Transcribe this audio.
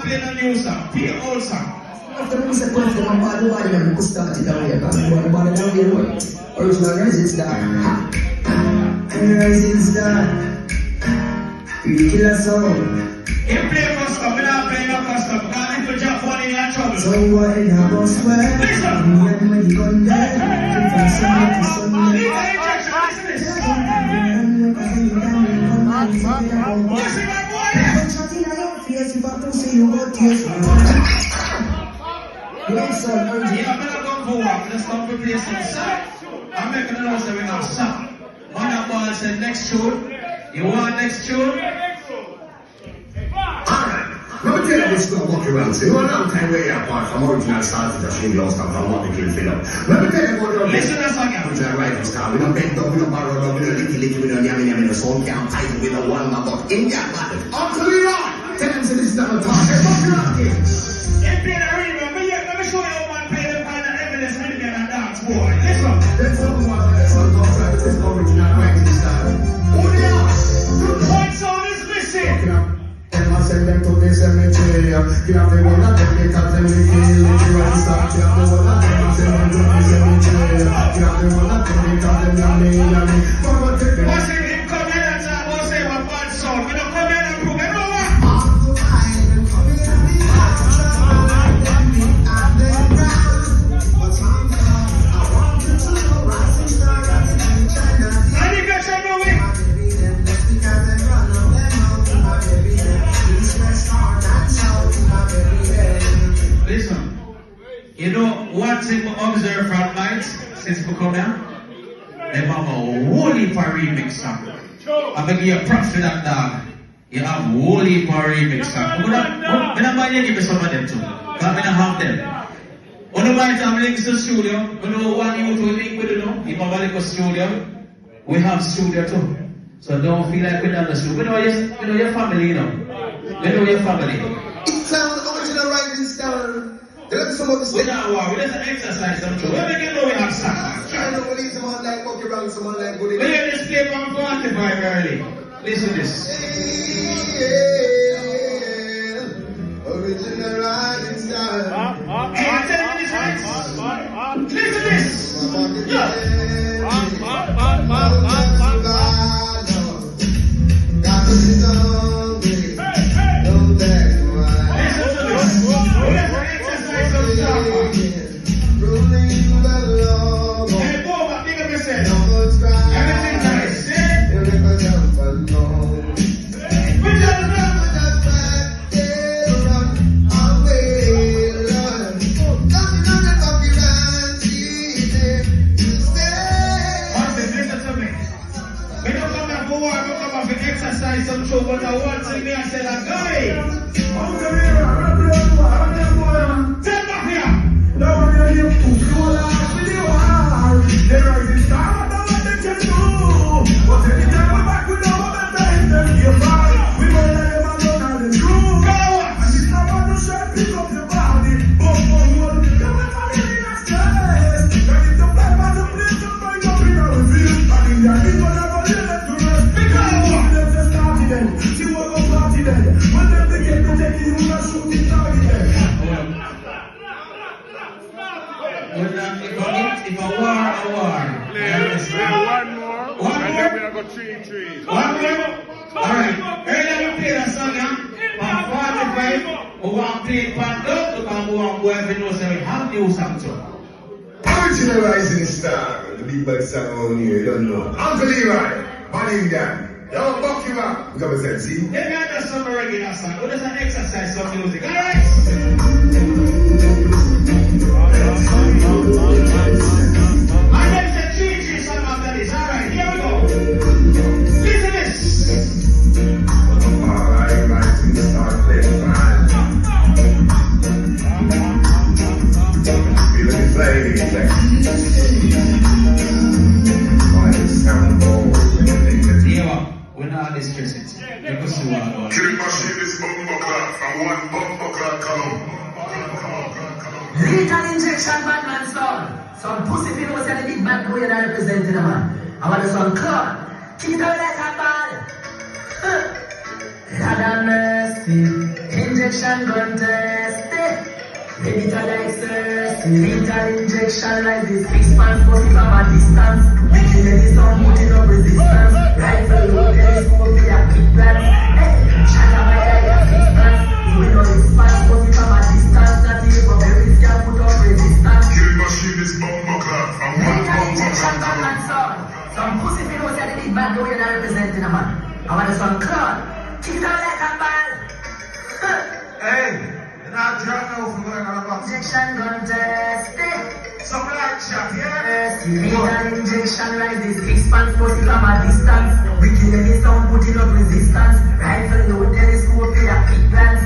play the new song, play the old song. After we said one for my bad boy, we could start it away. Because we want to bother down the road. Original rising star. Rising star. We kill a song. You play custom, we not play no custom. Because if you jump one in your trouble. So what in a bus where? Listen. When we gun there. From Sunday to Sunday. Listen, my boy. Yes, if I don't say you got tears. Yes, sir. Yeah, I'm gonna go for walk. Let's come to play some song. I'm making an announcement we have song. One of ball said next tune. You want next tune? Alright, let me tell you this stuff walk around. So you know a long time where you're apart from original stars that you lost and from what the kill fill up. Let me tell you about your Listen to us again. original rising star. We don't bend up, we don't borrow up, we don't licky, we don't yammy, no sound can't tight, we don't one about in your body. Uncle Leon, tell them to this double talk. Hey, fuck you out here. If you're a reader, but yeah, let me show you how man play them kind of evidence with me and dance, boy. Listen. Let's talk about this one talk like this original rising star. Who they are? What sound is missing? I send them to the cemetery. Give up the one of them because them we kill. If you want to start, give up the one of them. I send them to the cemetery. Give up the one of them because them yummy. What's it him come in and talk about say what bad sound? We don't come in and prove it over. And you got your movie. Listen, you know one thing we observe from night since we come here? They have a whole heap of remix song. I'm going to give you props for that dog. You have a whole heap of remix song. I'm going to give you some of them too. Because I'm going to have them. When you might have links to the studio, when you want you to link with it, if you have a link to studio, we have studio too. So don't feel like we're not the studio. We know your family, you know. We know your family. It's an original rising star. There's some of the We don't worry, there's an exercise I'm sure. When we get know we have stuff. I don't believe someone like walk around, someone like good. We hear this play from 45 early. Listen to this. Original rising star. Hey, I tell you this right. Listen to this. Hey, go back, think of yourself. Everything nice, yeah? Good job, listen to me. We don't come back for war, we come back to exercise some show, but I want to me, I said, a guy. Tell back here. If a war, a war. One more. One And more? then we have got three. One more? Alright. Earlier we played a song on 45. We want to play it back up because we want to go every know so we have new song too. Original rising star. The big bad song on here, you don't know. Uncle Leroy, Bunny Gang. Yo, buck you up. You got to see? Let me have some regular song. What is an exercise of music? Alright? And then the 3 song after this. Alright, here we go. Listen to this. Alright, rising star, play fine. Feel it playing, like. Why sound bold? Yeah, we're not distressing. Because you want to go. Killing machine is bumper clock from one bumper clock column. Lethal injection, bad man son. Some pussy people say the big bad boy that representing a man. I want the son clown. Keep it away like a bad. Lord have mercy. Injection. injection contest. Lethal license, lethal injection like this. Fix pants, but from a distance. Making any sound, putting up resistance. Rifle load, telescope, we are kick plans. Shut up my eye, fix pants. We know it's fast, but from a distance. Not even for very scared, put up resistance. Kill machine is bomb clock. Lethal injection gun and sword. Some pussy fellows say the big bad boy that representing a man. I want some clown. Kick it out like a ball. Hey, you're not drunk now for going on about Injection contest. something like chat, yeah? Lethal injection like this. Fix pants, pussy from a distance. We kill any sound, putting up resistance. Rifle load, telescope, we are kick plans.